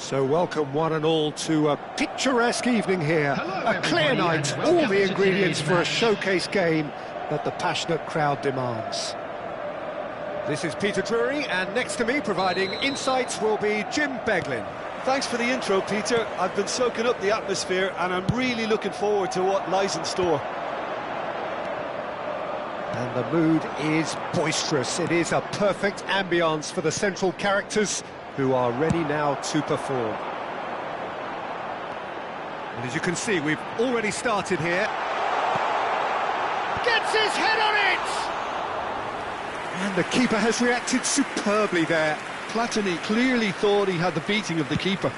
So welcome one and all to a picturesque evening here. A clear night, all the ingredients for a showcase game that the passionate crowd demands. This is Peter Drury, and next to me providing insights will be Jim Beglin. Thanks for the intro, Peter. I've been soaking up the atmosphere and I'm really looking forward to what lies in store. And the mood is boisterous. It is a perfect ambience for the central characters who are ready now to perform. And as you can see, we've already started here. Gets his head on it! And the keeper has reacted superbly there. Platini clearly thought he had the beating of the keeper.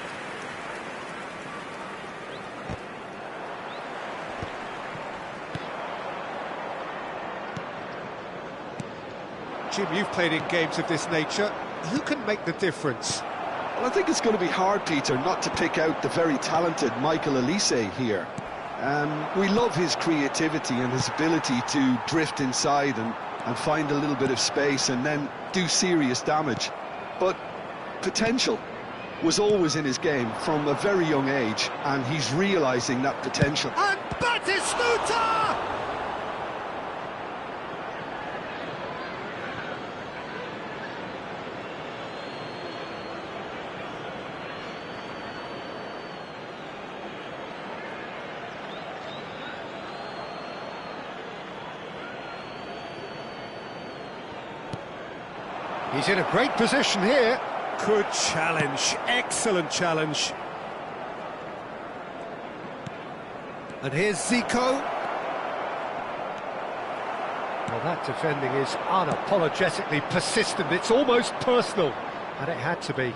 Jim, you've played in games of this nature. Who can make the difference? Well, I think it's going to be hard, Peter, not to pick out the very talented Michael Elise here. We love his creativity and his ability to drift inside and find a little bit of space and then do serious damage. But potential was always in his game from a very young age, and he's realising that potential. And Batistuta! He's in a great position here. Good challenge, excellent challenge. And here's Zico. Well, that defending is unapologetically persistent. It's almost personal, and it had to be.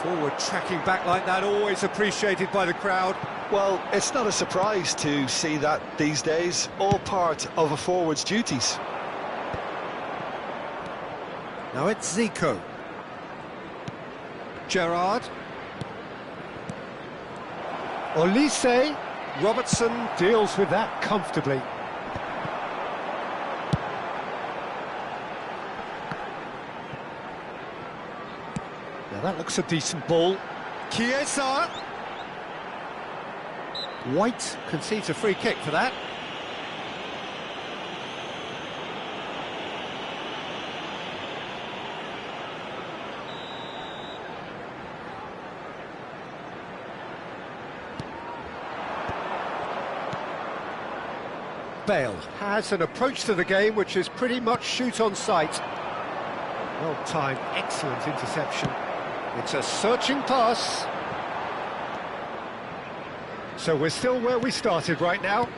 Forward tracking back like that, always appreciated by the crowd. Well, it's not a surprise to see that these days, all part of a forward's duties. Now it's Zico. Gerrard. Olise. Robertson deals with that comfortably. Now that looks a decent ball. Chiesa. White concedes a free kick for that. Bale has an approach to the game which is pretty much shoot on sight. Well timed, excellent interception. It's a searching pass. So we're still where we started right now.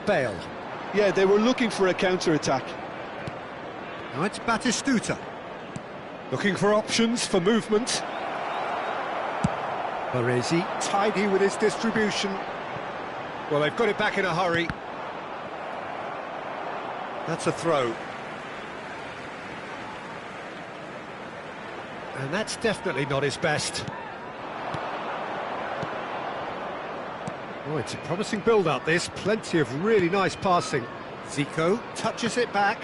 Bale. Yeah, they were looking for a counter-attack. Now it's Batistuta. Looking for options for movement. Baresi, tidy with his distribution. Well, they've got it back in a hurry. That's a throw. And that's definitely not his best. Oh, it's a promising build-up, this. Plenty of really nice passing. Zico touches it back.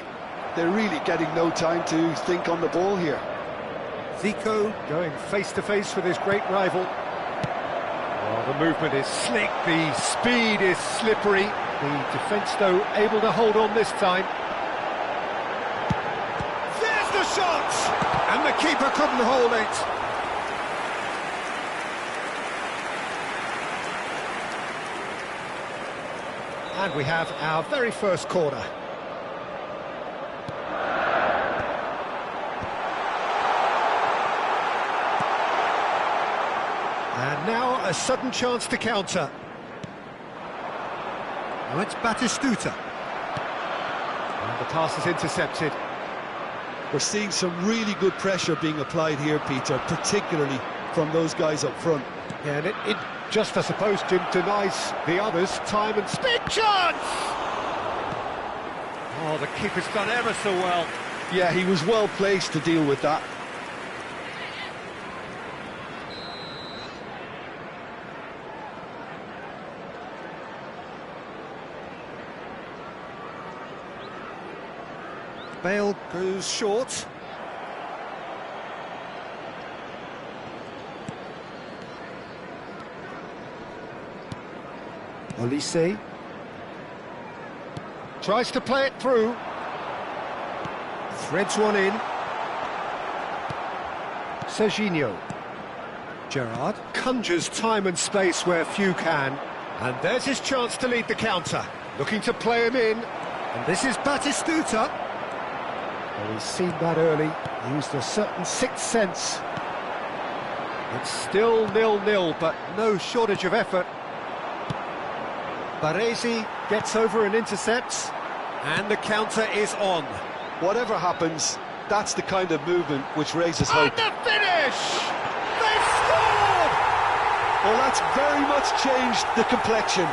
They're really getting no time to think on the ball here. Zico going face-to-face with his great rival. Oh, the movement is slick, the speed is slippery. The defence, though, able to hold on this time. There's the shot! And the keeper couldn't hold it. And we have our very first corner. And now a sudden chance to counter. Now it's Batistuta. And the pass is intercepted. We're seeing some really good pressure being applied here, Peter, particularly from those guys up front. Yeah, and it just, I suppose, Jim, denies the others time and speed. Chance! Oh, the keeper's done ever so well. Yeah, he was well placed to deal with that. Bale goes short. Olise tries to play it through. Threads one in. Serginho. Gerrard conjures time and space where few can. And there's his chance to lead the counter. Looking to play him in. And this is Batistuta. Well, he's seen that early. Used a certain sixth sense. It's still 0-0, but no shortage of effort. Baresi gets over and intercepts. And the counter is on. Whatever happens, that's the kind of movement which raises hope. And the finish! They scored! Well, that's very much changed the complexion.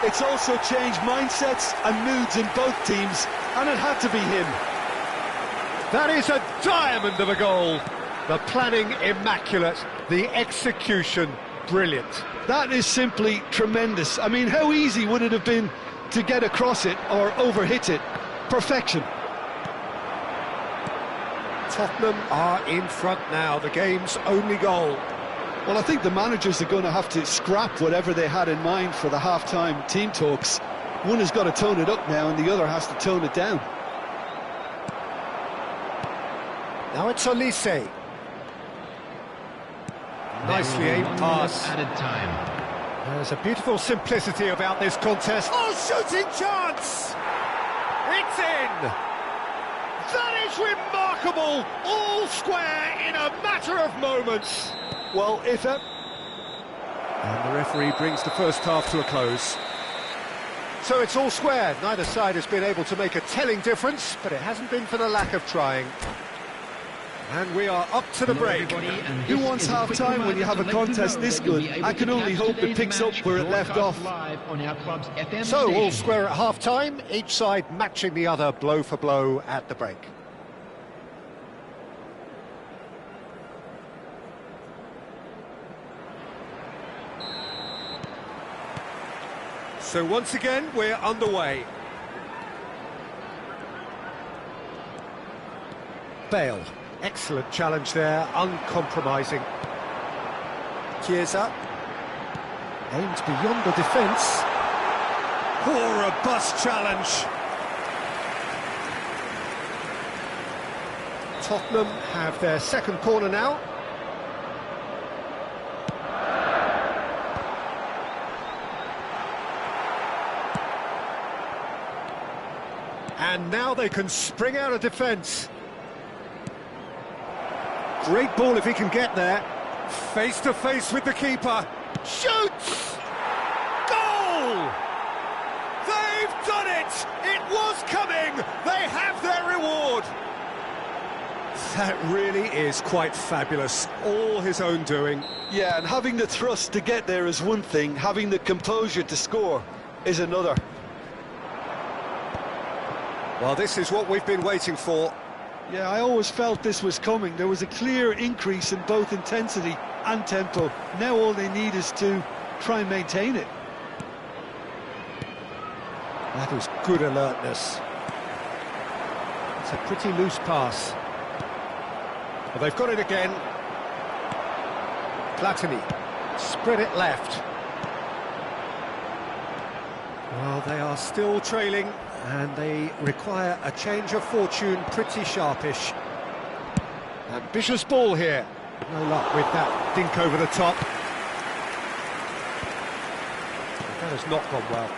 It's also changed mindsets and moods in both teams, and it had to be him. That is a diamond of a goal. The planning immaculate, the execution brilliant. That is simply tremendous. I mean, how easy would it have been to get across it or overhit it? Perfection. Tottenham are in front now, the game's only goal. Well, I think the managers are going to have to scrap whatever they had in mind for the half-time team talks. One has got to tone it up now and the other has to tone it down. Now it's Olise. Nicely aimed pass. Added time. There's a beautiful simplicity about this contest. Oh, shooting chance! It's in! That is remarkable! All square in a matter of moments. Well, if... And the referee brings the first half to a close. So it's all square. Neither side has been able to make a telling difference, but it hasn't been for the lack of trying. And we are up to the break. Who wants half-time when you have a contest this good? I can only hope it picks up where it left off. So, all square at half-time, each side matching the other blow for blow at the break. So once again, we're underway. Bale. Excellent challenge there, uncompromising. Chiesa aims beyond the defence. Oh, robust challenge. Tottenham have their second corner now. And now they can spring out of defence. Great ball if he can get there. Face to face with the keeper. Shoots! Goal! They've done it! It was coming! They have their reward! That really is quite fabulous. All his own doing. Yeah, and having the thrust to get there is one thing. Having the composure to score is another. Well, this is what we've been waiting for. Yeah, I always felt this was coming. There was a clear increase in both intensity and tempo. Now all they need is to try and maintain it. That is good alertness. It's a pretty loose pass. Well, they've got it again. Platini. Spread it left. Well, they are still trailing. And they require a change of fortune, pretty sharpish. Ambitious ball here. No luck with that dink over the top. That has not gone well.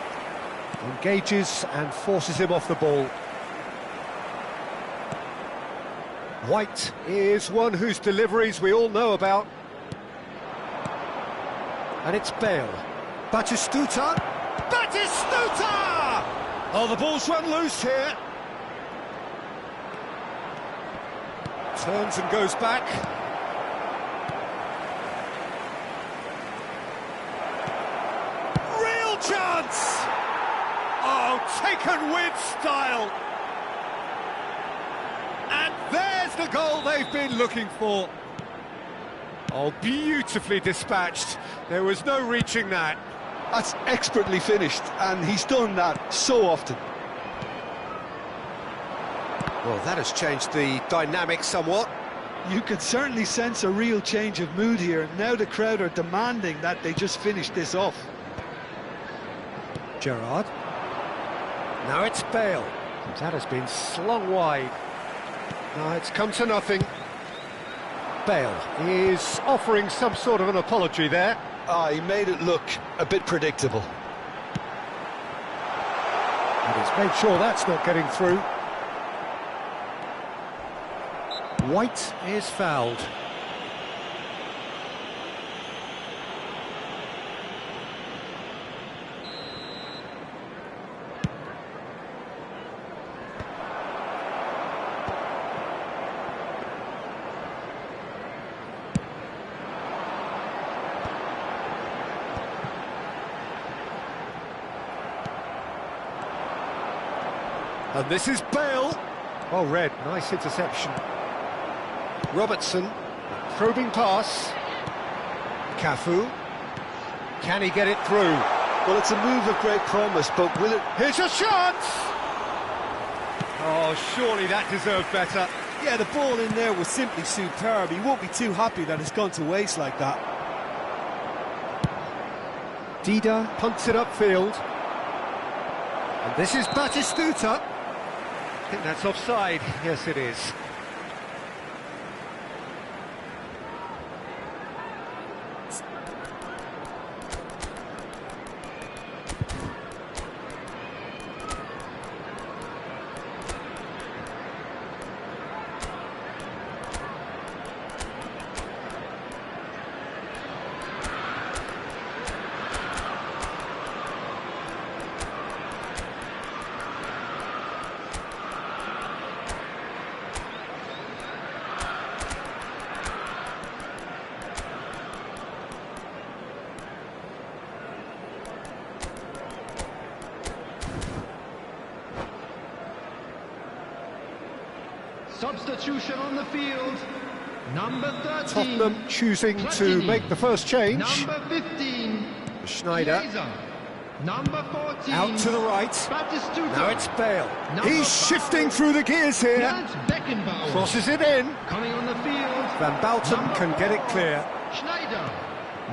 Engages and forces him off the ball. White is one whose deliveries we all know about. And it's Bale. Batistuta. Batistuta! Oh, the ball's run loose here. Turns and goes back. Real chance! Oh, taken with style. And there's the goal they've been looking for. Oh, beautifully dispatched. There was no reaching that. That's expertly finished, and he's done that so often. Well, that has changed the dynamic somewhat. You can certainly sense a real change of mood here. Now the crowd are demanding that they just finish this off. Gerrard. Now it's Bale. That has been slung wide. Now it's come to nothing. Bale is offering some sort of an apology there. He made it look a bit predictable. And he's made sure that's not getting through. White is fouled. And this is Bale. Oh, red, nice interception. Robertson, probing pass. Cafu. Can he get it through? Well, it's a move of great promise, but will it... Here's a shot! Oh, surely that deserved better. Yeah, the ball in there was simply superb. He won't be too happy that it's gone to waste like that. Dida punts it upfield. And this is Batistuta. I think that's offside. Yes, it is. Substitution on the field. Number 13. Tottenham choosing to make the first change. Number 15. Schneider. Chiesa. Number 14. Out to the right. Batistuta. Now it's Bale. Number He's 5. shifting through the gears here. That's Beckenbauer. Crosses it in. Coming on the field. Van Bouten Number can get it 4. clear. Schneider.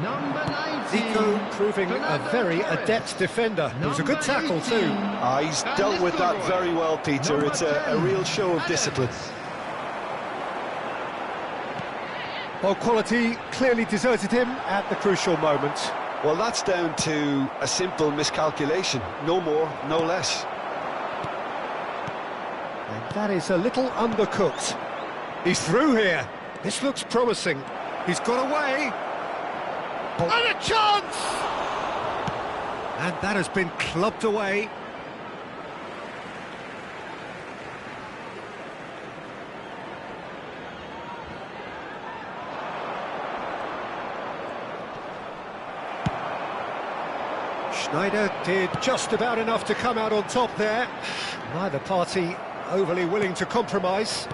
Number 19. Zico proving a very adept defender. It was a good tackle too. He's dealt with that very well, Peter. It's a real show of discipline. Well, quality clearly deserted him at the crucial moment. Well, that's down to a simple miscalculation. No more, no less. And that is a little undercooked. He's through here. This looks promising. He's got away. Oh. And a chance! And that has been clubbed away. Schneider did just about enough to come out on top there. Neither party overly willing to compromise.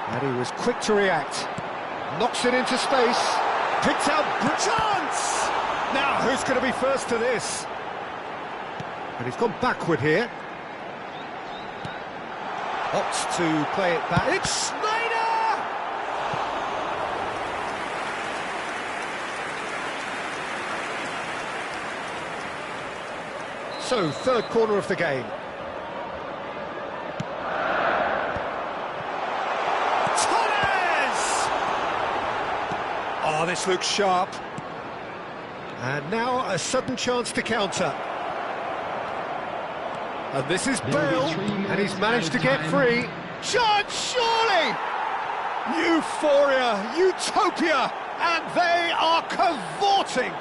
And he was quick to react. Knocks it into space. Picks out chance! Now, who's going to be first to this? And he's gone backward here. Opts to play it back. It's Schneider! So, third corner of the game. Torres! Oh, this looks sharp. And now a sudden chance to counter. And this is Bale, and he's managed to get free. Chance, surely! Euphoria, utopia, and they are cavorting.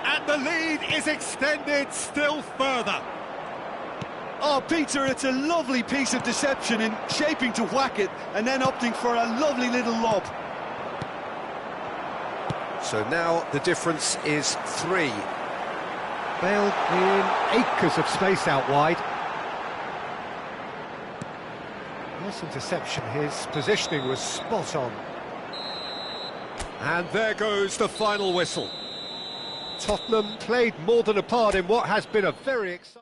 And the lead is extended still further. Oh, Peter, it's a lovely piece of deception in shaping to whack it and then opting for a lovely little lob. So now the difference is 3. Bale in acres of space out wide. Nice interception, his positioning was spot on. And there goes the final whistle. Tottenham played more than a part in what has been a very exciting...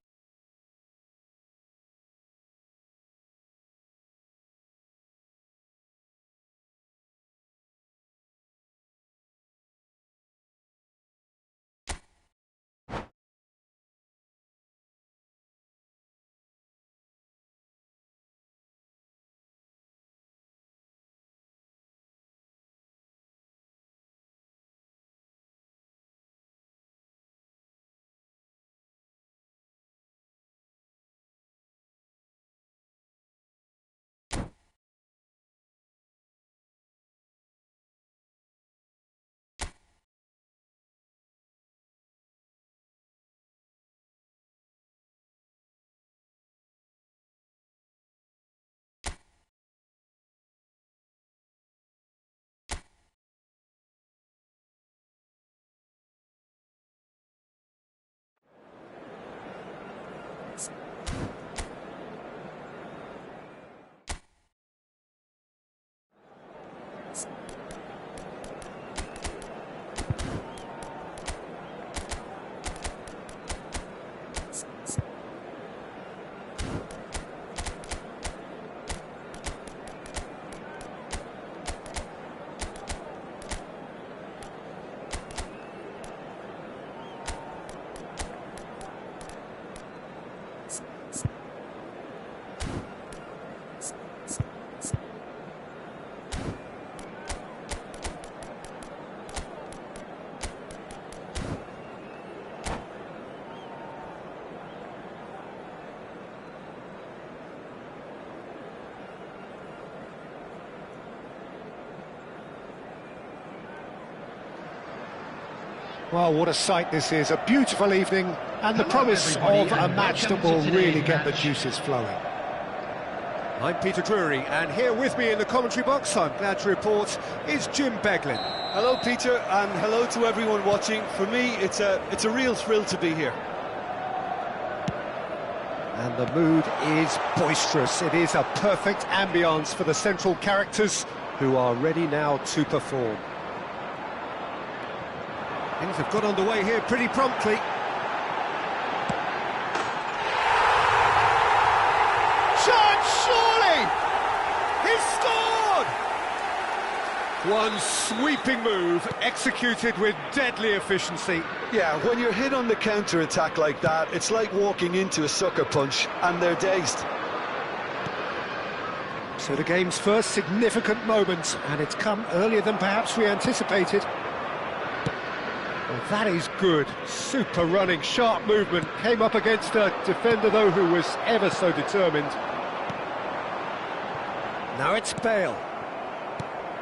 Well, what a sight this is. A beautiful evening and the promise of a match that will really get the juices flowing. I'm Peter Drury, and here with me in the commentary box, I'm glad to report, is Jim Beglin. Hello, Peter, and hello to everyone watching. For me, it's a real thrill to be here. And the mood is boisterous. It is a perfect ambience for the central characters who are ready now to perform. Things have got underway here pretty promptly. Shot, surely! He's scored! One sweeping move, executed with deadly efficiency. Yeah, when you're hit on the counter-attack like that, it's like walking into a sucker punch, and they're dazed. So the game's first significant moment, and it's come earlier than perhaps we anticipated. Well, that is good. Super running, sharp movement. Came up against a defender, though, who was ever so determined. Now it's Bale.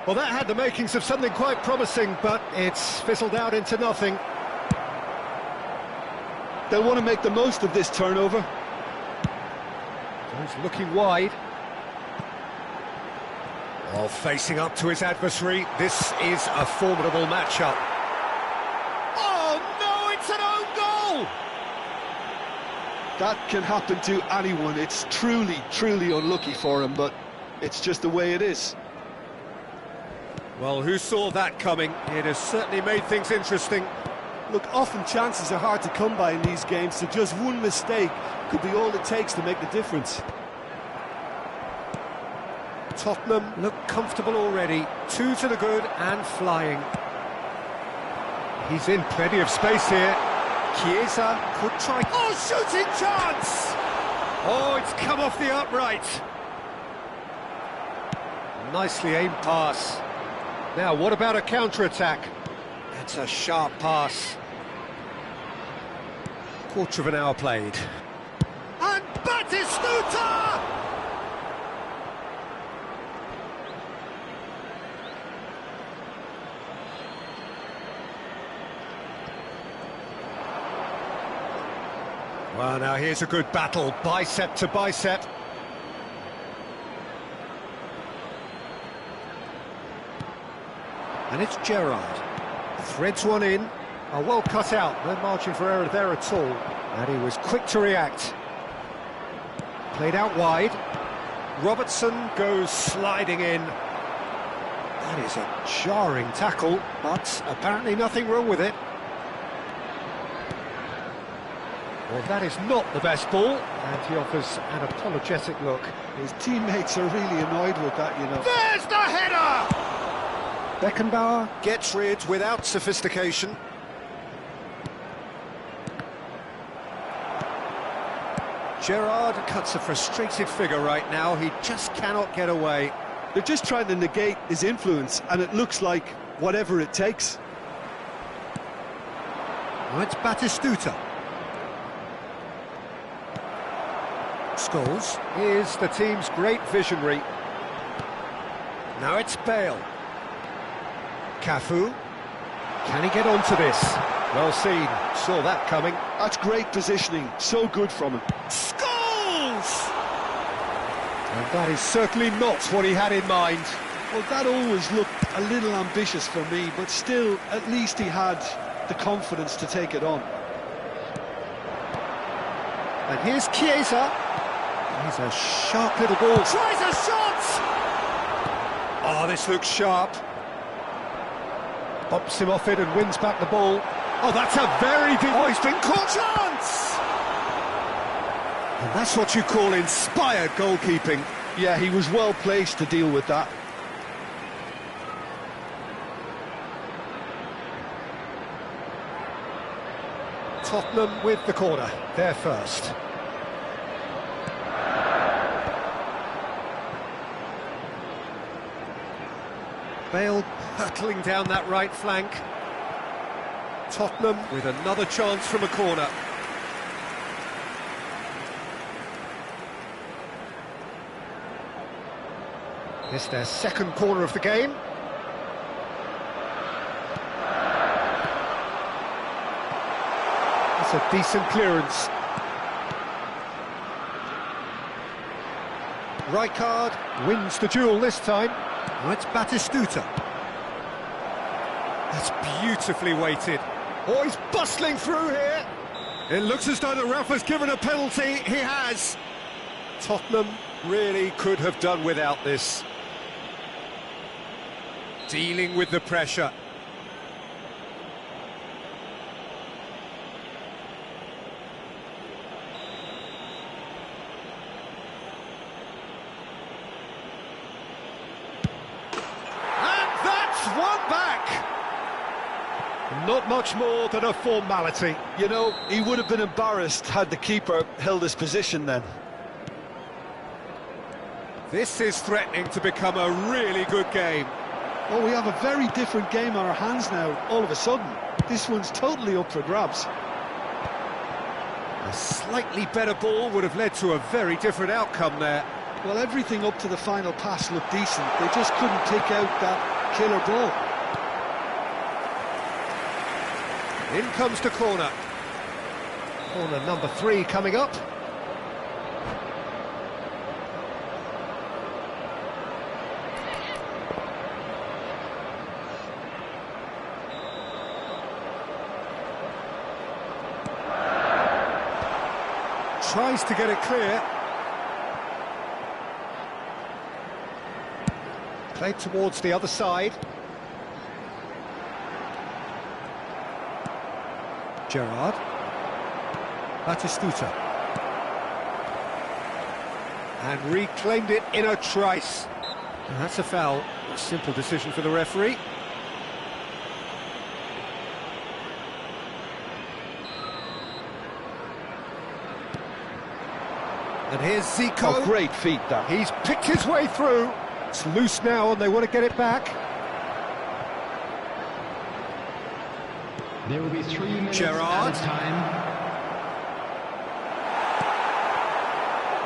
Well, that had the makings of something quite promising, but it's fizzled out into nothing. They'll want to make the most of this turnover. He's looking wide. While facing up to his adversary, this is a formidable matchup. That can happen to anyone. It's truly, truly unlucky for him, but it's just the way it is. Well, who saw that coming? It has certainly made things interesting. Look, often chances are hard to come by in these games, so just one mistake could be all it takes to make the difference. Tottenham look comfortable already. 2 to the good and flying. He's in plenty of space here. Chiesa could try... Oh, shooting chance! Oh, it's come off the upright. Nicely aimed pass. Now, what about a counter-attack? That's a sharp pass. Quarter of an hour played. And Batistuta! Well, now here's a good battle, bicep to bicep. And it's Gerrard. Threads one in. Oh, well cut out, no margin for error there at all. And he was quick to react. Played out wide. Robertson goes sliding in. That is a jarring tackle, but apparently nothing wrong with it. Well, that is not the best ball, and he offers an apologetic look. His teammates are really annoyed with that, you know. There's the header! Beckenbauer gets rid without sophistication. Gerrard cuts a frustrated figure right now. He just cannot get away. They're just trying to negate his influence, and it looks like whatever it takes. Now it's Batistuta. Scholes is the team's great visionary. Now it's Bale. Cafu. Can he get onto this? Well seen. Saw that coming. That's great positioning. So good from him. Scholes! And that is certainly not what he had in mind. Well, that always looked a little ambitious for me, but still, at least he had the confidence to take it on. And here's Chiesa. He's a sharp little ball. Tries a shot! Oh, this looks sharp. Bops him off it and wins back the ball. Oh, that's a very big... Oh, he's been caught! Chance! And that's what you call inspired goalkeeping. Yeah, he was well placed to deal with that. Tottenham with the corner, they're first. Bale hurtling down that right flank. Tottenham with another chance from a corner. It's their second corner of the game. That's a decent clearance. Rijkaard wins the duel this time. Now it's Batistuta. That's beautifully weighted. Oh, he's bustling through here. It looks as though the ref has given a penalty. He has. Tottenham really could have done without this. Dealing with the pressure. One back! Not much more than a formality. You know, he would have been embarrassed had the keeper held his position then. This is threatening to become a really good game. Oh, we have a very different game on our hands now, all of a sudden. This one's totally up for grabs. A slightly better ball would have led to a very different outcome there. Well, everything up to the final pass looked decent. They just couldn't take out that killer ball. In comes the corner. Corner number 3 coming up. Tries to get it clear. Played towards the other side. Gerrard. Batistuta. And reclaimed it in a trice. And that's a foul. A simple decision for the referee. And here's Zico. Oh, great feat, that. He's picked his way through. It's loose now and they want to get it back. There will be 3 minutes Gerrard. time.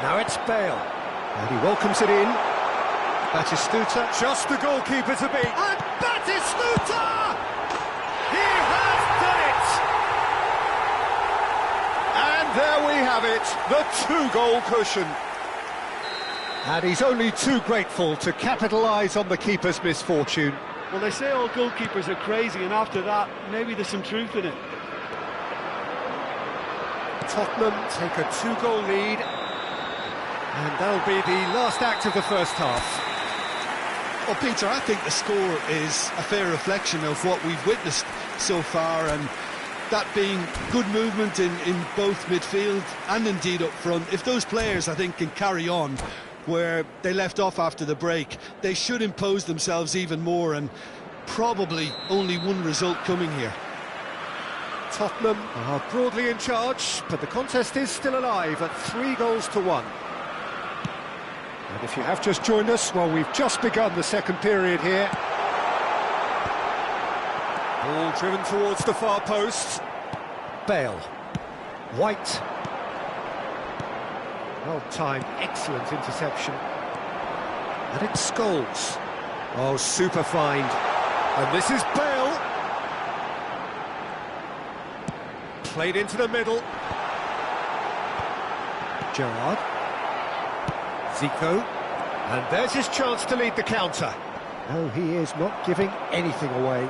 Now it's Bale. And he welcomes it in. Batistuta. Just the goalkeeper to beat. And Batistuta! He has done it! And there we have it, the 2-goal cushion. And he's only too grateful to capitalise on the keeper's misfortune. Well, they say all goalkeepers are crazy, and after that, maybe there's some truth in it. Tottenham take a 2-goal lead, and that'll be the last act of the first half. Well, Peter, I think the score is a fair reflection of what we've witnessed so far, and that being good movement in both midfield and indeed up front. If those players, I think, can carry on where they left off after the break, they should impose themselves even more, and probably only one result coming here. Tottenham are broadly in charge, but the contest is still alive at 3-1. And if you have just joined us, well, we've just begun the second period here. Ball driven towards the far post. Bale. White. Well-timed, excellent interception. And it's Scholes. Oh, super find. And this is Bale. Played into the middle. Gerrard. Zico. And there's his chance to lead the counter. No, he is not giving anything away.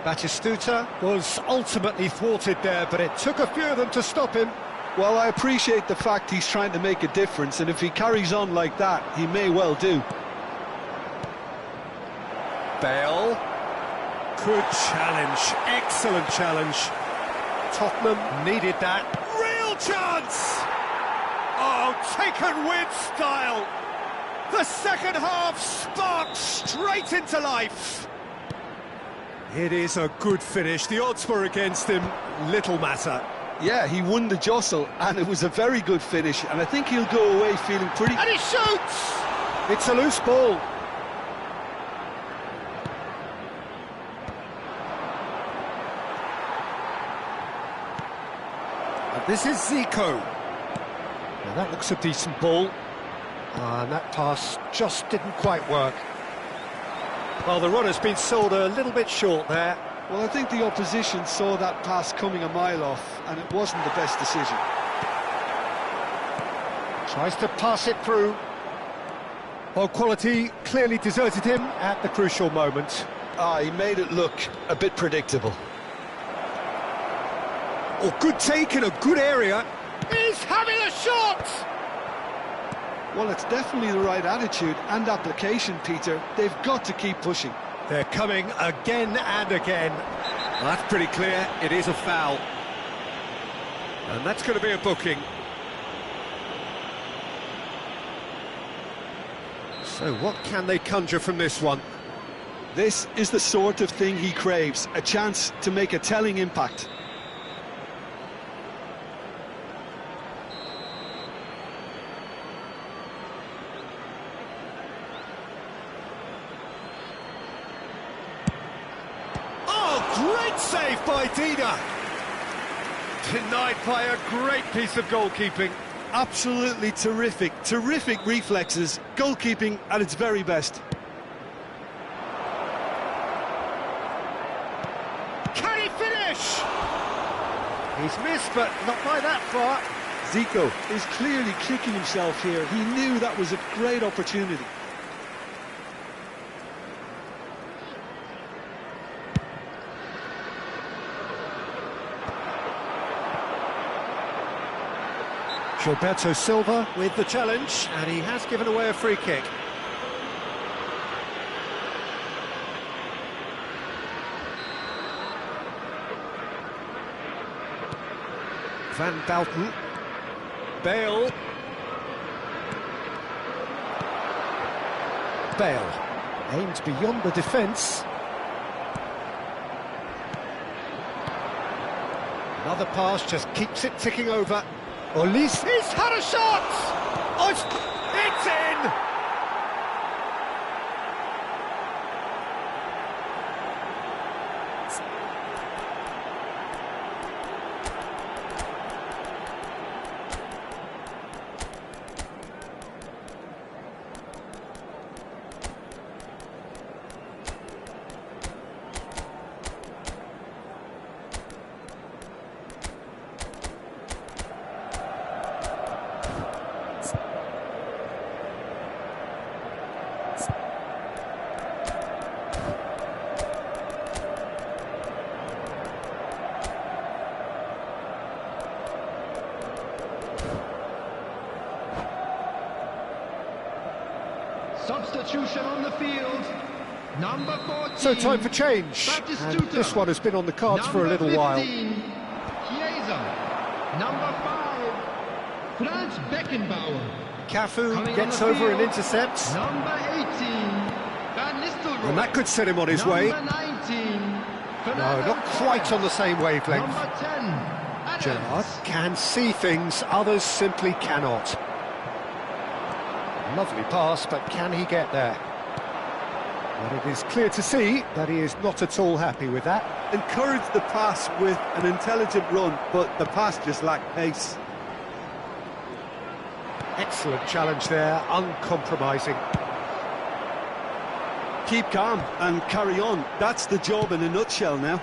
Batistuta was ultimately thwarted there, but it took a few of them to stop him. Well, I appreciate the fact he's trying to make a difference, and if he carries on like that, he may well do. Bale. Good challenge, excellent challenge. Tottenham needed that. Real chance! Oh, taken with style. The second half sparked straight into life. It is a good finish. The odds were against him, little matter. Yeah, he won the jostle, and it was a very good finish, and I think he'll go away feeling pretty... And he shoots! It's a loose ball. And this is Zico. Now that looks a decent ball. And that pass just didn't quite work. Well, the runner's been sold a little bit short there. Well, I think the opposition saw that pass coming a mile off, and it wasn't the best decision. Tries to pass it through. Well, quality clearly deserted him at the crucial moment. He made it look a bit predictable. Oh, good take in a good area. He's having a shot! Well, it's definitely the right attitude and application, Peter. They've got to keep pushing. They're coming again and again. Well, that's pretty clear. It is a foul. And that's going to be a booking. So what can they conjure from this one? This is the sort of thing he craves, a chance to make a telling impact. Great save by Dida. Denied by a great piece of goalkeeping. Absolutely terrific, terrific reflexes, goalkeeping at its very best. Can he finish? He's missed, but not by that far. Zico is clearly kicking himself here. He knew that was a great opportunity. Gilberto Silva with the challenge, and he has given away a free kick. Van Dalton. Bale. Bale aims beyond the defence. Another pass just keeps it ticking over. Olise, he's had a shot! Oh, it's in! Substitution on the field. Number 14. So time for change. And this one has been on the cards for a little 15, while. Chiesa. Number 5. Franz Beckenbauer. Cafu gets over and intercepts. Number 18. Van Nistelrooy. And that could set him on his way. Number 19. No, not quite on the same wavelength. Number 10. Adams. Gerrard can see things others simply cannot. Lovely pass, but can he get there? But it is clear to see that he is not at all happy with that. Encouraged the pass with an intelligent run, but the pass just lacked pace. Excellent challenge there, uncompromising. Keep calm and carry on. That's the job in a nutshell now.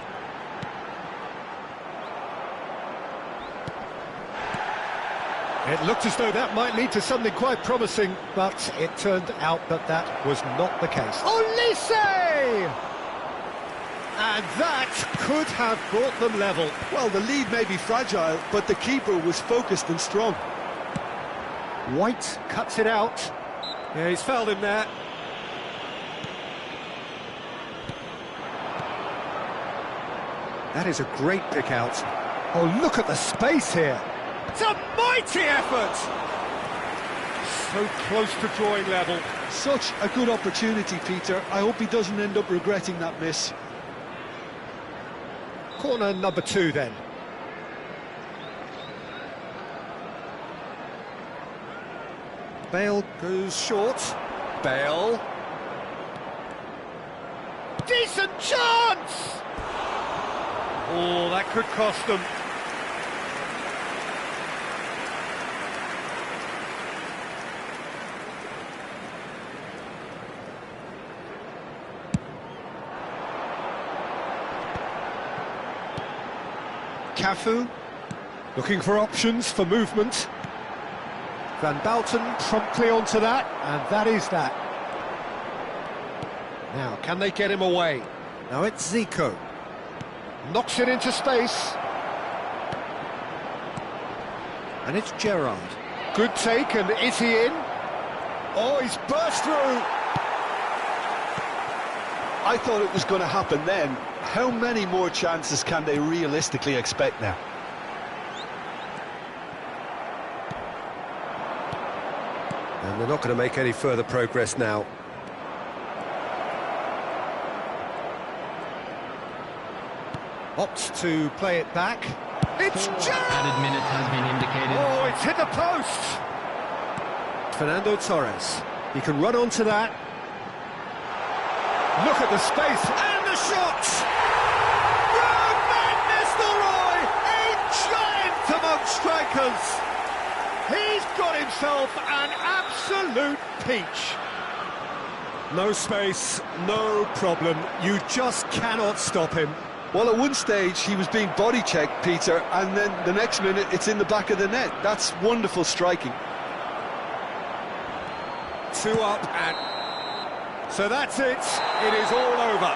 It looked as though that might lead to something quite promising, but it turned out that that was not the case. Olise! And that could have brought them level. Well, the lead may be fragile, but the keeper was focused and strong. White cuts it out. Yeah, he's fouled him there. That is a great pick out. Oh, look at the space here. It's a mighty effort. So close to drawing level. Such a good opportunity, Peter. I hope he doesn't end up regretting that miss. Corner number 2 then. Bale goes short. Bale. Decent chance! Oh, that could cost them. Cafu, looking for options for movement. Van Balten promptly onto that, and that is that. Now, can they get him away? Now it's Zico. Knocks it into space. And it's Gerrard. Good take, and is he in? Oh, he's burst through! I thought it was going to happen then. How many more chances can they realistically expect now? And they're not going to make any further progress now. Opts to play it back. It's Gerrard! Added minute has been indicated. Oh, it's hit the post! Fernando Torres. He can run onto that. Look at the space and the shot! Road madness, Leroy! A giant among strikers! He's got himself an absolute peach. No space, no problem. You just cannot stop him. Well, at one stage he was being body checked, Peter, and then the next minute it's in the back of the net. That's wonderful striking. 2 up and... So that's it. It is all over.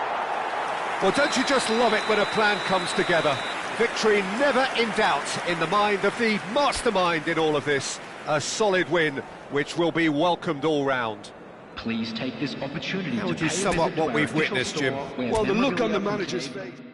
Well, don't you just love it when a plan comes together? Victory never in doubt in the mind of the mastermind in all of this. A solid win, which will be welcomed all round. Please take this opportunity How to would you pay a sum up visit to what our we've official witnessed, store, Jim? where Well, the look on the memorabilia manager's contains- face.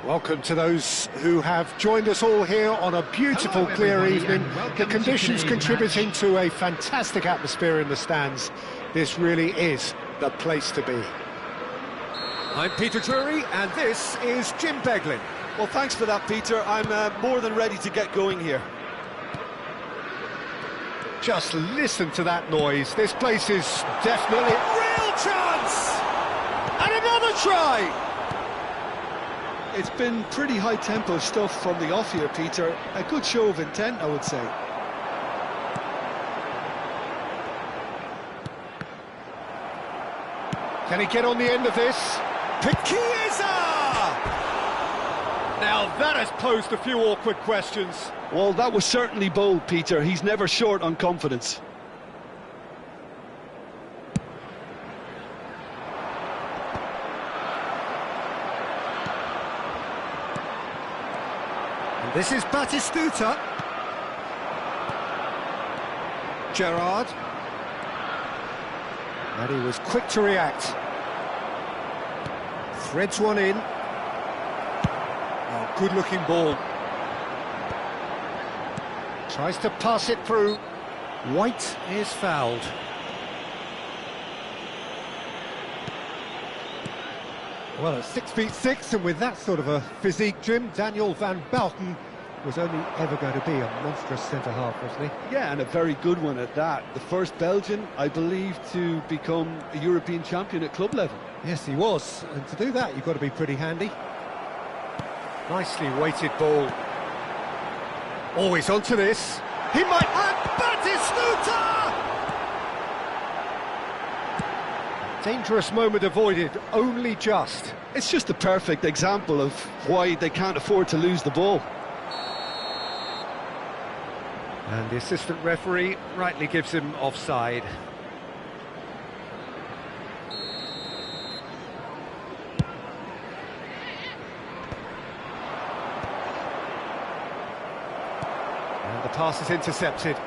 Welcome to those who have joined us all here on a beautiful, clear evening. The conditions contributing to a fantastic atmosphere in the stands. This really is the place to be. I'm Peter Drury, and this is Jim Beglin. Well, thanks for that, Peter. I'm more than ready to get going here. Just listen to that noise. This place is definitely... Real chance! And another try! It's been pretty high-tempo stuff from the off here, Peter. A good show of intent, I would say. Can he get on the end of this? Chiesa! Now that has posed a few awkward questions. Well, that was certainly bold, Peter. He's never short on confidence. This is Batistuta. Gerrard. And he was quick to react. Threads one in. Oh, good-looking ball. Tries to pass it through. White is fouled. Well, at 6'6", and with that sort of a physique, Jim, Daniel van Balken was only ever going to be a monstrous centre-half, wasn't he? Yeah, and a very good one at that. The first Belgian, I believe, to become a European champion at club level. Yes, he was, and to do that, you've got to be pretty handy. Nicely weighted ball. Always onto this. He might... And Batistuta! Dangerous moment avoided, only just. It's just a perfect example of why they can't afford to lose the ball. And the assistant referee rightly gives him offside. And the pass is intercepted.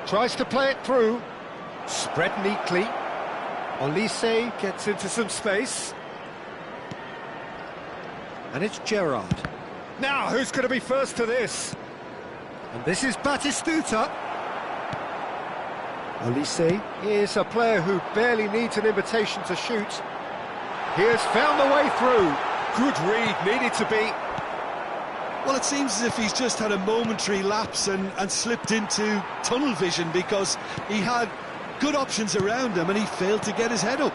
Tries to play it through. Spread neatly. Olise gets into some space. And it's Gerrard. Now, who's going to be first to this? And this is Batistuta. Olise is a player who barely needs an invitation to shoot. He has found the way through. Good read, needed to be. Well, it seems as if he's just had a momentary lapse and slipped into tunnel vision, because he had good options around him and he failed to get his head up.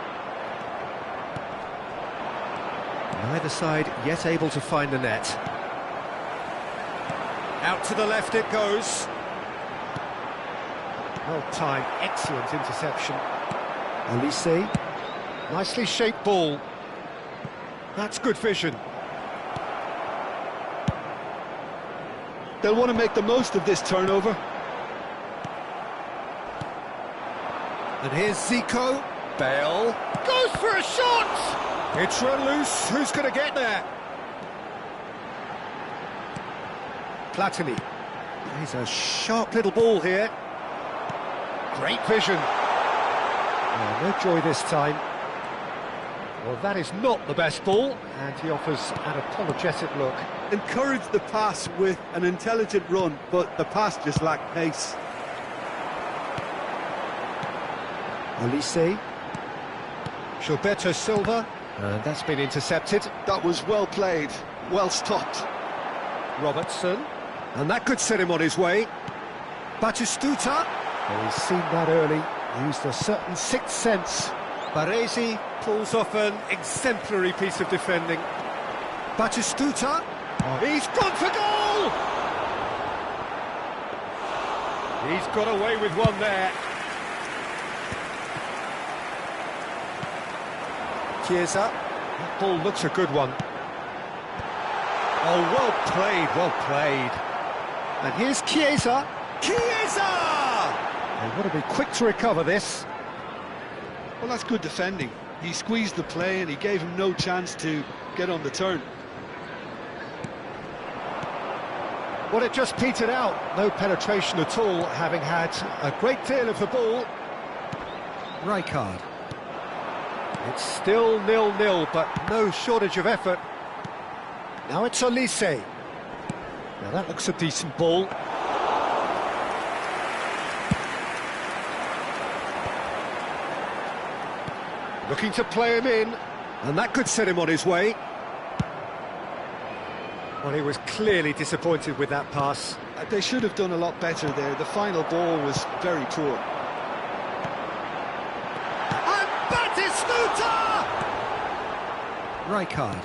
Neither side yet able to find the net. Out to the left it goes. Well timed, excellent interception. Olise, nicely shaped ball. That's good vision. They'll want to make the most of this turnover. And here's Zico. Bale goes for a shot! It's run loose. Who's going to get there? Platini. He's a sharp little ball here. Great vision. Oh, no joy this time. Well, that is not the best ball, and he offers an apologetic look. Encouraged the pass with an intelligent run, but the pass just lacked pace. Olise. Gilberto Silva. And that's been intercepted. That was well played, well stopped. Robertson. And that could set him on his way. Batistuta. Oh, he's seen that early. Used a certain sixth sense. Baresi pulls off an exemplary piece of defending. Batistuta. Oh, he's gone for goal! He's got away with one there. Chiesa. That ball looks a good one. Oh, well played, well played. And here's Chiesa. Chiesa! They've got to be quick to recover this. Well, that's good defending. He squeezed the play and he gave him no chance to get on the turn. Well, it just petered out. No penetration at all, having had a great deal of the ball. Rijkaard. It's still 0-0, but no shortage of effort. Now it's Olise. Now that looks a decent ball. Looking to play him in, and that could set him on his way. Well, he was clearly disappointed with that pass. They should have done a lot better there. The final ball was very poor. And Batistuta! Rijkaard.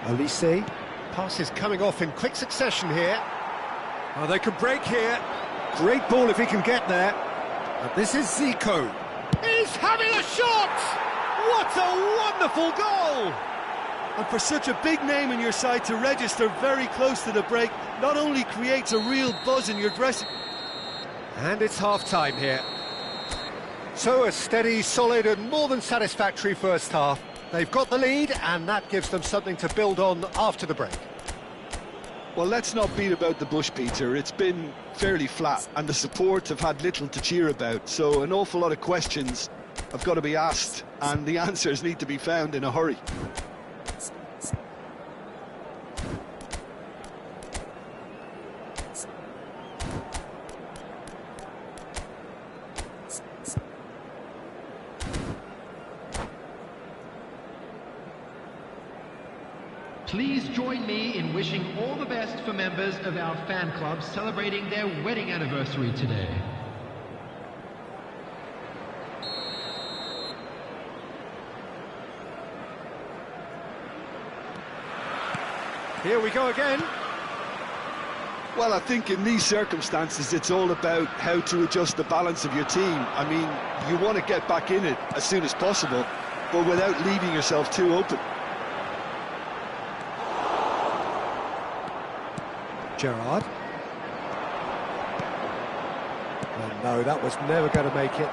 Olise. Pass is coming off in quick succession here. Oh, they can break here. Great ball if he can get there. But this is Zico. He's having a shot! What a wonderful goal! And for such a big name in your side to register very close to the break, not only creates a real buzz in your dressing... And it's half-time here. So a steady, solid and more than satisfactory first half. They've got the lead and that gives them something to build on after the break. Well, let's not beat about the bush, Peter. It's been fairly flat and the support have had little to cheer about. So an awful lot of questions have got to be asked and the answers need to be found in a hurry. Please join me in wishing all the best for members of our fan club celebrating their wedding anniversary today. Here we go again. Well, I think in these circumstances it's all about how to adjust the balance of your team. I mean, you want to get back in it as soon as possible, but without leaving yourself too open. Gerrard. Oh no, that was never going to make it.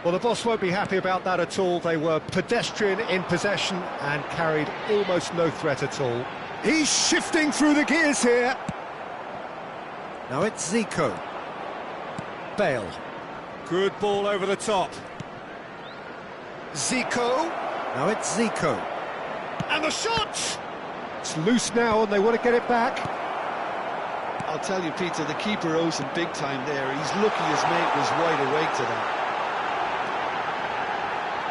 Well, the boss won't be happy about that at all. They were pedestrian in possession and carried almost no threat at all. He's shifting through the gears here. Now it's Zico. Bale. Good ball over the top. Zico. Now it's Zico. And the shot! It's loose now and they want to get it back. I'll tell you, Peter, the keeper owes him big time there. He's lucky his mate was wide awake to that.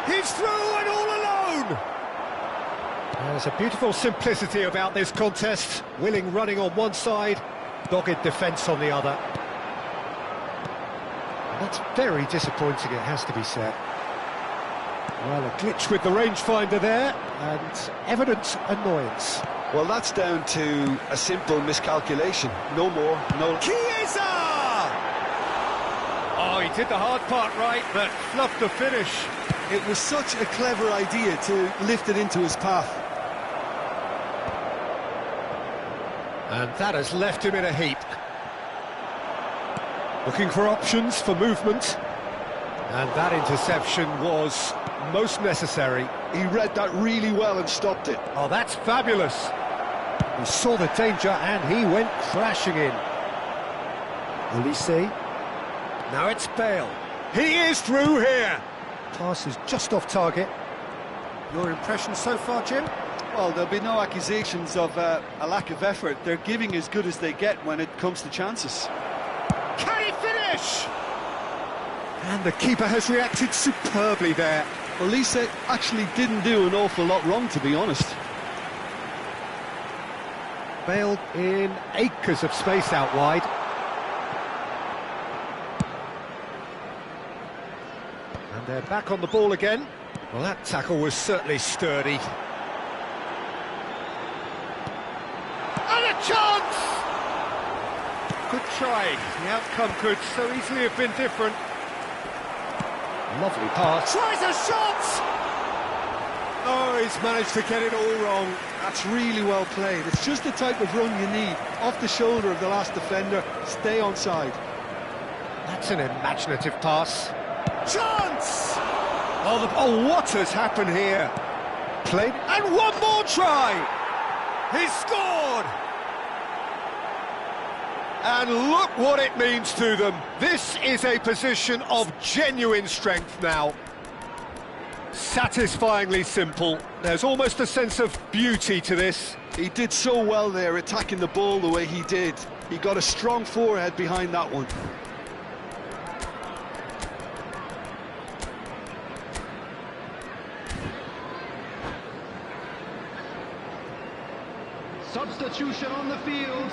He's through and all alone! There's a beautiful simplicity about this contest. Willing running on one side, dogged defence on the other. And that's very disappointing, it has to be said. Well, a glitch with the rangefinder there, and evident annoyance. Well, that's down to a simple miscalculation. No more, no... Chiesa! Oh, he did the hard part right, but fluffed the finish. It was such a clever idea to lift it into his path. And that has left him in a heap. Looking for options for movement. And that interception was most necessary. He read that really well and stopped it. Oh, that's fabulous. He saw the danger and he went crashing in. Olise. Now it's Bale. He is through here. Pass is just off target. Your impression so far, Jim? Well, there'll be no accusations of a lack of effort. They're giving as good as they get when it comes to chances. Can he finish? And the keeper has reacted superbly there. Olise actually didn't do an awful lot wrong, to be honest. Bale in acres of space out wide. And they're back on the ball again. Well, that tackle was certainly sturdy. And a chance! Good try. The outcome could so easily have been different. Lovely pass. Tries a shot! Oh, he's managed to get it all wrong. That's really well played. It's just the type of run you need. Off the shoulder of the last defender, stay onside. That's an imaginative pass. Chance! Oh, what has happened here? Played, and one more try! He's scored! And look what it means to them. This is a position of genuine strength now. Satisfyingly simple. There's almost a sense of beauty to this. He did so well there, attacking the ball the way he did. He got a strong forehead behind that one. Substitution on the field.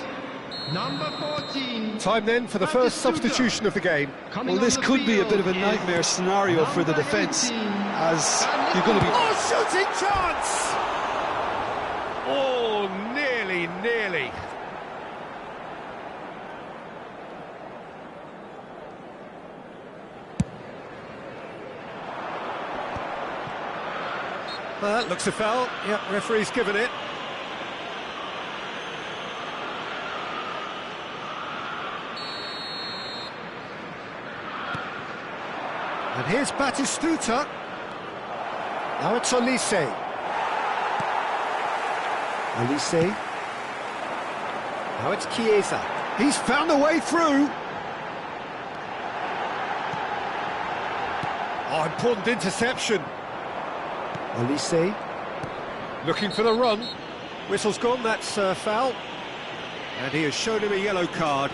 Number 14. Time then for the first substitution of the game. Well, this could be a bit of a nightmare scenario for the defence, as you're going to be... Oh, shooting chance! Oh, nearly. That looks a foul. Yeah, referee's given it. And here's Batistuta. Now it's Olise. Now it's Chiesa. He's found a way through. Oh, important interception. Olise. Looking for the run. Whistle's gone, that's foul. And he has shown him a yellow card.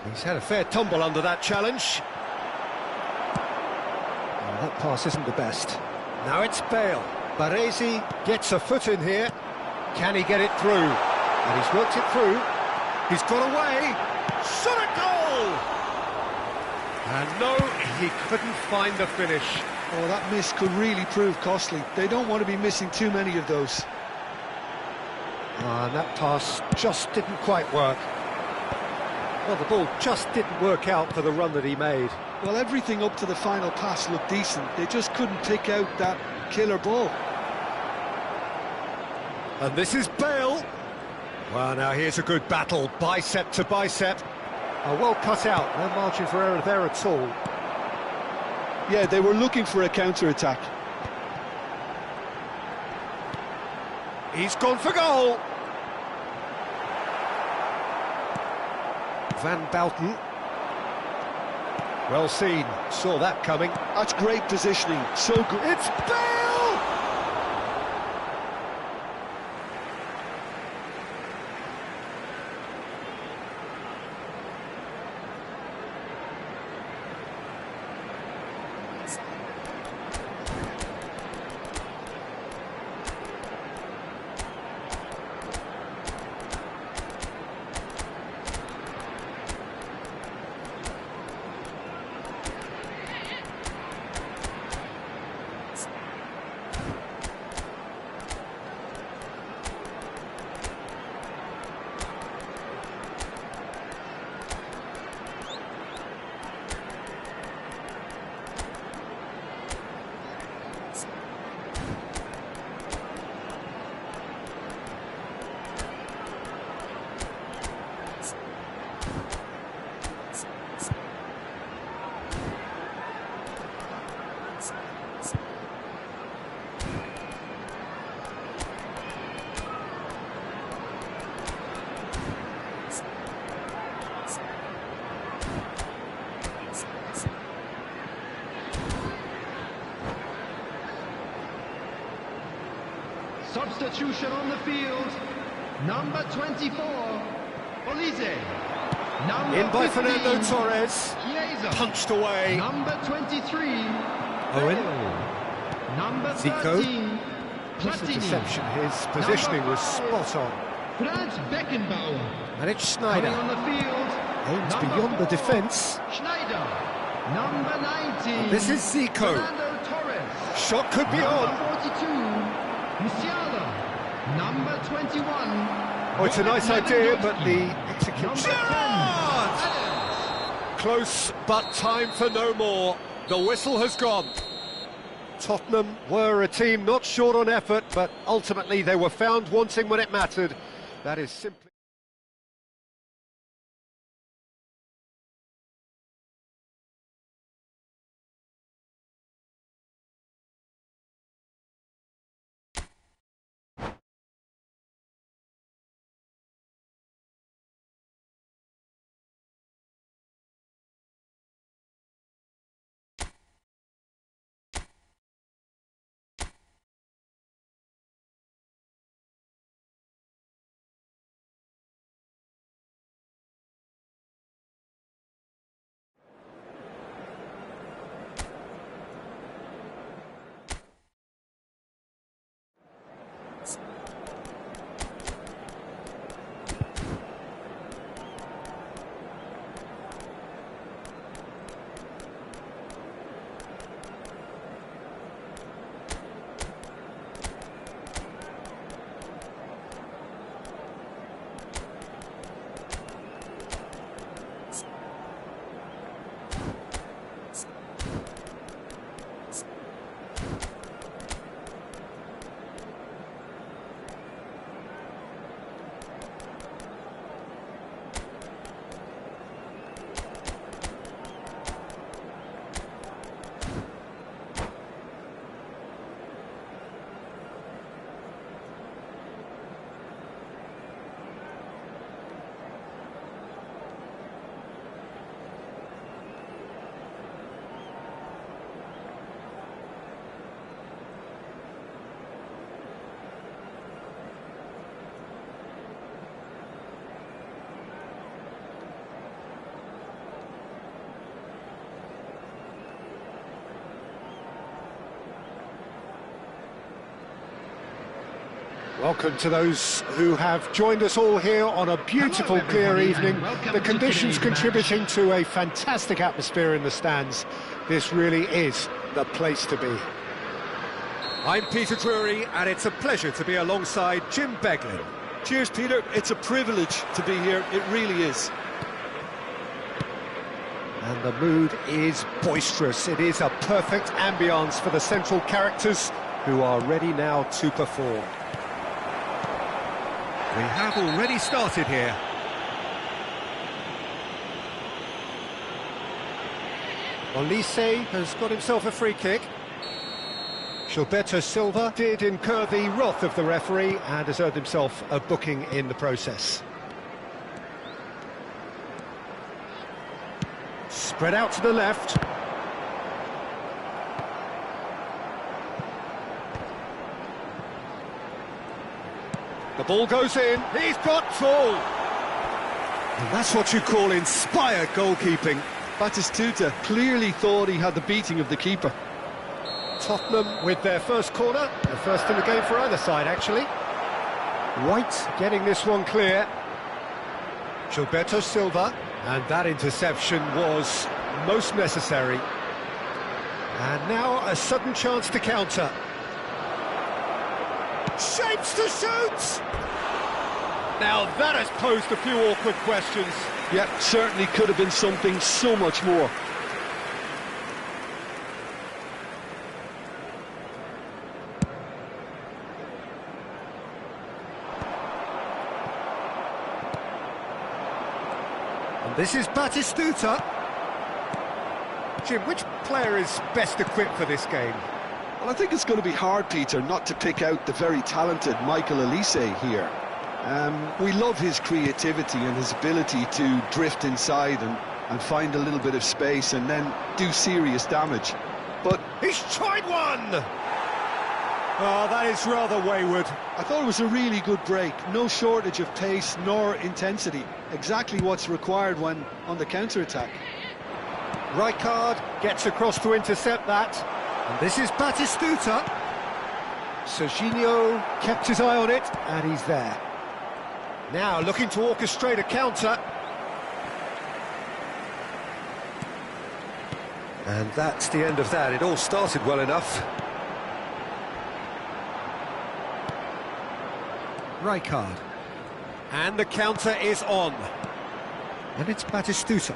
He's had a fair tumble under that challenge. Oh, that pass isn't the best. Now it's Bale. Baresi gets a foot in here. Can he get it through? And he's worked it through. He's got away. Shot a goal! And no, he couldn't find the finish. Oh, that miss could really prove costly. They don't want to be missing too many of those. And that pass just didn't quite work. Well, the ball just didn't work out for the run that he made. Well, everything up to the final pass looked decent. They just couldn't pick out that killer ball. And this is Bale. Well, now here's a good battle, bicep to bicep. Oh, well cut out, no margin for error there at all. Yeah, they were looking for a counter-attack. He's gone for goal. Van Bouten. Well seen, saw that coming. That's great positioning, so good. It's Bale! Substitution on the field. Number 24, Olise. Number In by 15, Fernando Torres. Chiesa. Punched away. Number 23, Owen. Bale. Number Zico. 13, That's a Platini. deception. His positioning was spot on. Franz Beckenbauer. And it's Coming Schneider. on the field. Aims Number beyond the 4, defence. Schneider. Number 19. This is Zico. Fernando Torres. Shot could be on. Number 42, Musiala. Number 21. Oh, it's a nice idea, but the execution... Number 10, Adams. Close, but time for no more. The whistle has gone. Tottenham were a team not short on effort, but ultimately they were found wanting when it mattered. That is simply... Welcome to those who have joined us all here on a beautiful, Hello, clear everybody, evening. and welcome The to conditions today's contributing to a fantastic atmosphere in the stands. This really is the place to be. I'm Peter Drury, and it's a pleasure to be alongside Jim Beglin. Cheers, Peter. It's a privilege to be here. It really is. And the mood is boisterous. It is a perfect ambience for the central characters who are ready now to perform. We have already started here. Olise has got himself a free kick. Gilberto Silva did incur the wrath of the referee and has earned himself a booking in the process. Spread out to the left. The ball goes in. He's got full. And that's what you call inspired goalkeeping. Batistuta clearly thought he had the beating of the keeper. Tottenham with their first corner, the first in the game for either side, actually. White getting this one clear. Gilberto Silva, and that interception was most necessary. And now a sudden chance to counter. Shapes to shoot! Now that has posed a few awkward questions. Yeah, certainly could have been something so much more. And this is Batistuta. Jim, which player is best equipped for this game? Well, I think it's going to be hard, Peter, not to pick out the very talented Michael Olise here. We love his creativity and his ability to drift inside and find a little bit of space and then do serious damage. But He's tried one! Oh, that is rather wayward. I thought it was a really good break. No shortage of pace nor intensity. Exactly what's required when on the counter-attack. Rijkaard gets across to intercept that. And this is Batistuta. Serginho kept his eye on it, and he's there. Now looking to orchestrate a counter. And that's the end of that. It all started well enough. Rijkaard. And the counter is on. And it's Batistuta.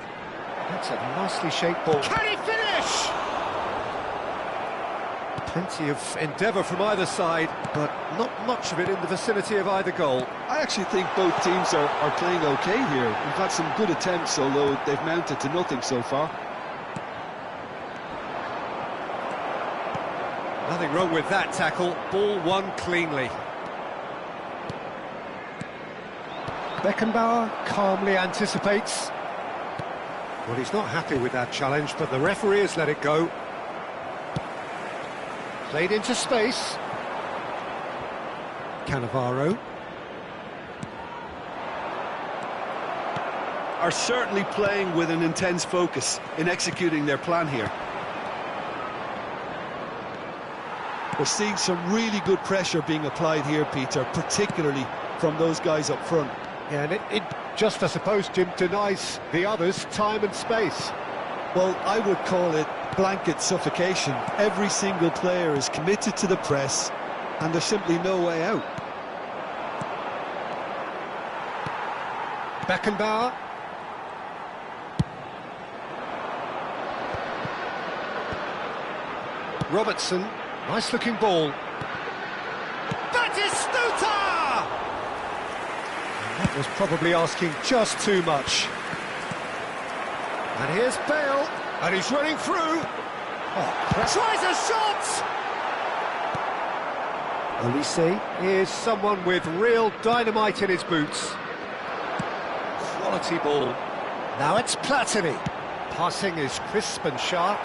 That's a nicely shaped ball. Can he finish? Plenty of endeavour from either side, but not much of it in the vicinity of either goal. I actually think both teams are playing okay here. We've had some good attempts, although they've mounted to nothing so far. Nothing wrong with that tackle. Ball won cleanly. Beckenbauer calmly anticipates. Well, he's not happy with that challenge, but the referee has let it go. Played into space. Cannavaro. Are certainly playing with an intense focus in executing their plan here. We're seeing some really good pressure being applied here, Peter, particularly from those guys up front. Yeah, and it just, I suppose, Jim, denies the others time and space. Well, I would call it blanket suffocation. Every single player is committed to the press, and there's simply no way out. Beckenbauer. Robertson, nice looking ball. Batistuta! And that was probably asking just too much. And here's Bale, and he's running through. Oh, tries a shot! Olise is someone with real dynamite in his boots. Quality ball. Now it's Platini. Passing is crisp and sharp.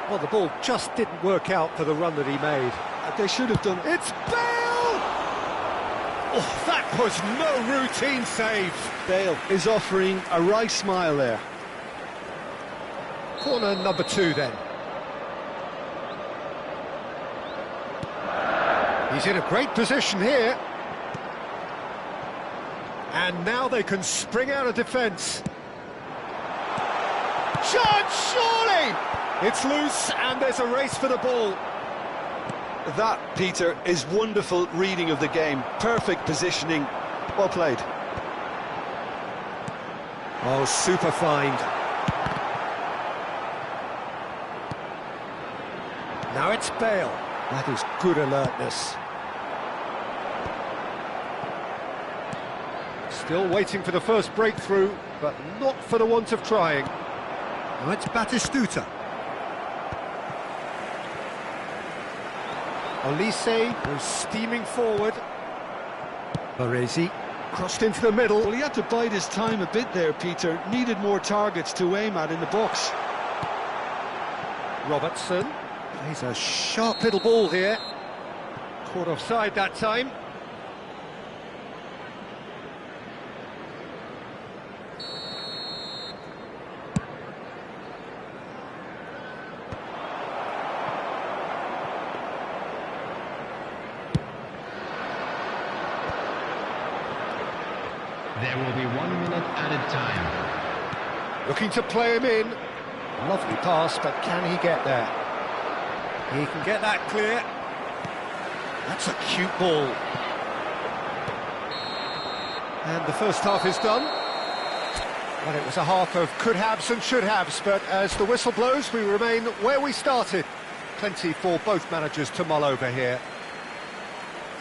Well, the ball just didn't work out for the run that he made. They should have done... It's Bale! Oh, that was no routine save. Bale is offering a wry smile there. Corner number 2 then. He's in a great position here. And now they can spring out of defence. Chance, surely! It's loose, and there's a race for the ball. That, Peter, is wonderful reading of the game. Perfect positioning. Well played. Oh, super find. Now it's Bale. That is good alertness. Still waiting for the first breakthrough, but not for the want of trying. Now it's Batistuta. Olise goes steaming forward. Baresi crossed into the middle. Well, he had to bide his time a bit there, Peter. Needed more targets to aim at in the box. Robertson plays a sharp little ball here. Caught offside that time. There will be 1 minute added time. Looking to play him in. Lovely pass, but can he get there? He can get that clear. That's a cute ball. And the first half is done. Well, it was a half of could-haves and should-haves, but as the whistle blows, we remain where we started. Plenty for both managers to mull over here.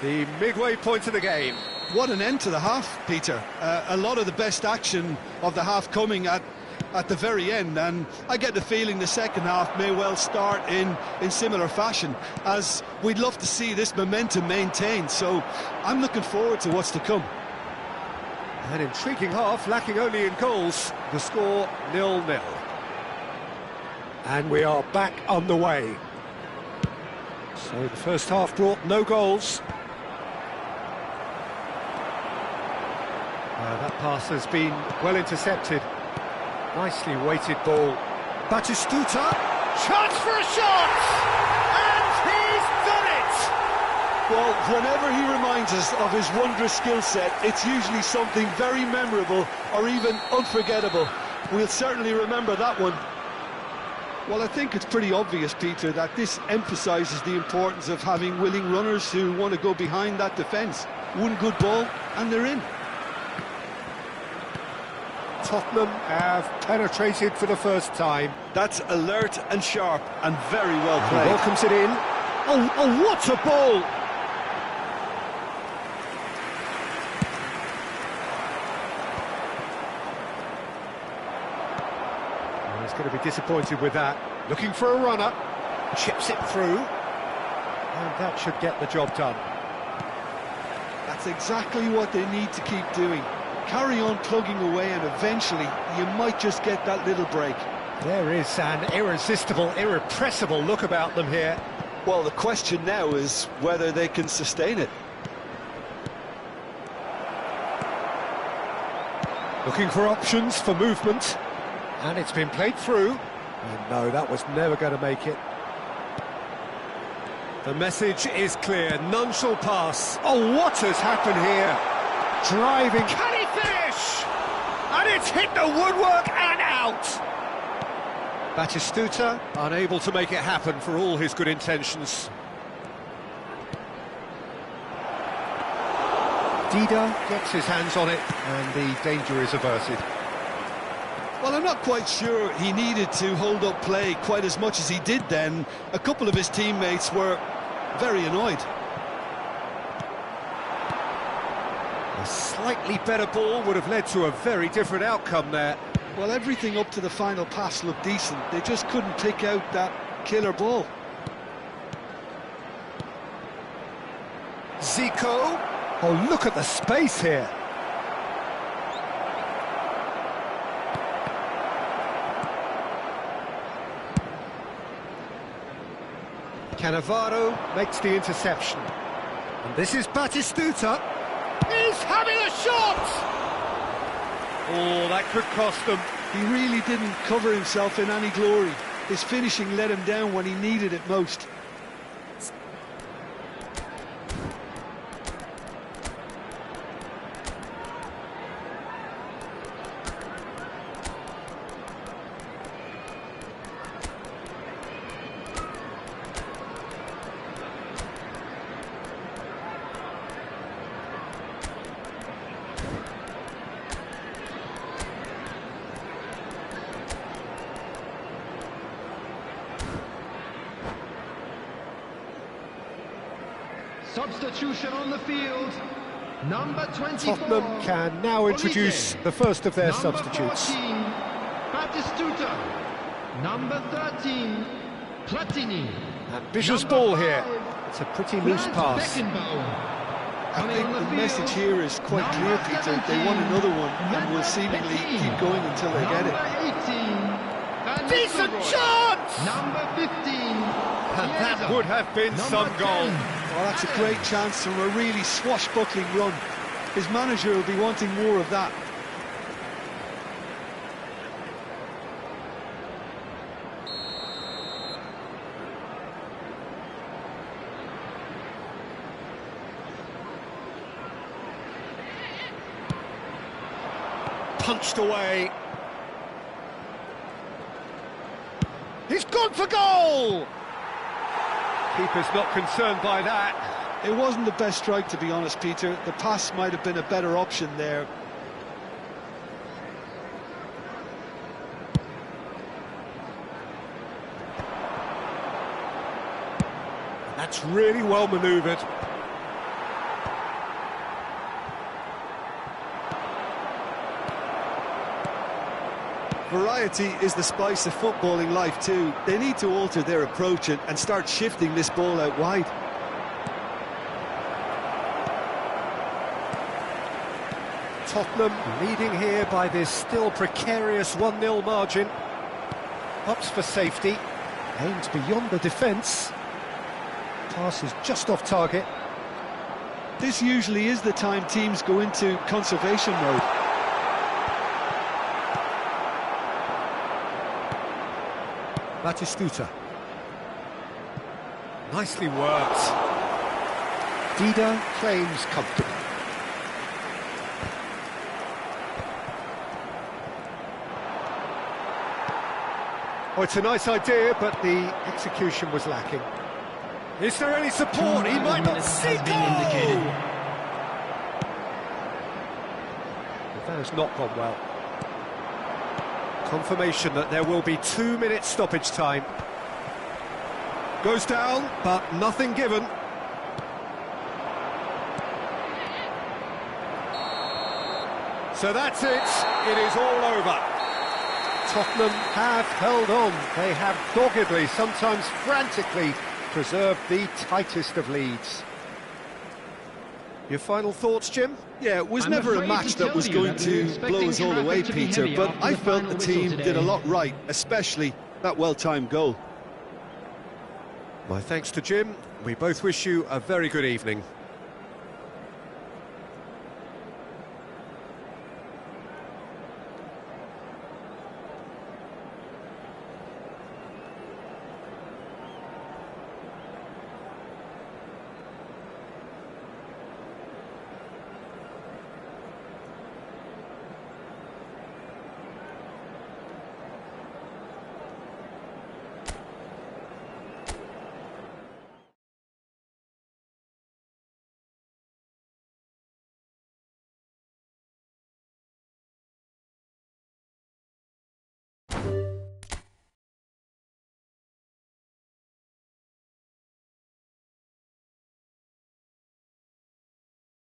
The midway point of the game. What an end to the half, Peter. A lot of the best action of the half coming at the very end, and I get the feeling the second half may well start in similar fashion, as we'd love to see this momentum maintained, so I'm looking forward to what's to come. An intriguing half, lacking only in goals. The score 0-0. And we are back on the way. So the first half brought no goals. That pass has been well intercepted. Nicely weighted ball. Batistuta. Chance for a shot! And he's done it! Well, whenever he reminds us of his wondrous skill set, it's usually something very memorable or even unforgettable. We'll certainly remember that one. Well, I think it's pretty obvious, Peter, that this emphasises the importance of having willing runners who want to go behind that defence. One good ball, and they're in. Tottenham have penetrated for the first time. That's alert and sharp and very well He played. welcomes it in. Oh, what a ball! Oh, he's going to be disappointed with that. Looking for a runner. Chips it through. And that should get the job done. That's exactly what they need to keep doing. Carry on plugging away, and eventually you might just get that little break. There is an irresistible, irrepressible look about them here. Well, the question now is whether they can sustain it. Looking for options for movement. And it's been played through. And no, that was never going to make it. The message is clear. None shall pass. Oh, what has happened here? Driving. Can he finish? And it's hit the woodwork and out. Batistuta unable to make it happen for all his good intentions. Dida gets his hands on it and the danger is averted. Well, I'm not quite sure he needed to hold up play quite as much as he did then. A couple of his teammates were very annoyed. A slightly better ball would have led to a very different outcome there. Well, everything up to the final pass looked decent. They just couldn't pick out that killer ball. Zico. Oh, look at the space here. Cannavaro makes the interception. And this is Batistuta. He's having a shot! Oh, that could cost them. He really didn't cover himself in any glory. His finishing let him down when he needed it most. Substitution on the field. Number 24. Tottenham can now introduce the first of their substitutes. Number 14, Batistuta. Number 13, Platini. Ambitious Number ball here. 5, It's a pretty loose pass. I think the message here is quite clear, Peter. They want another one and will seemingly keep going until they get it. Decent chance! Number 15. And that would have been some goal. Well, that's a great chance from a really swashbuckling run. His manager will be wanting more of that. Punched away. He's gone for goal! Keeper's not concerned by that. It wasn't the best strike, to be honest, Peter. The pass might have been a better option there. That's really well manoeuvred. Variety is the spice of footballing life too. They need to alter their approach and start shifting this ball out wide. Tottenham leading here by this still precarious 1-0 margin. Ups for safety, aimed beyond the defence. Pass is just off target. This usually is the time teams go into conservation mode. Batistuta. Nicely worked. Dida claims comfortable. Oh, it's a nice idea, but the execution was lacking. Is there any support? He might not see goal! That has not gone well. Confirmation that there will be 2 minutes stoppage time. Goes down, but nothing given. So that's it. It is all over. Tottenham have held on. They have doggedly, sometimes frantically, preserved the tightest of leads. Your final thoughts, Jim? Yeah, it was I'm never a afraid match to that tell was you going that we were to blow us all expecting away, traffic to be Peter, heavy but after I the felt final the team whistle did today. a lot right, especially that well-timed goal. My thanks to Jim. We both wish you a very good evening.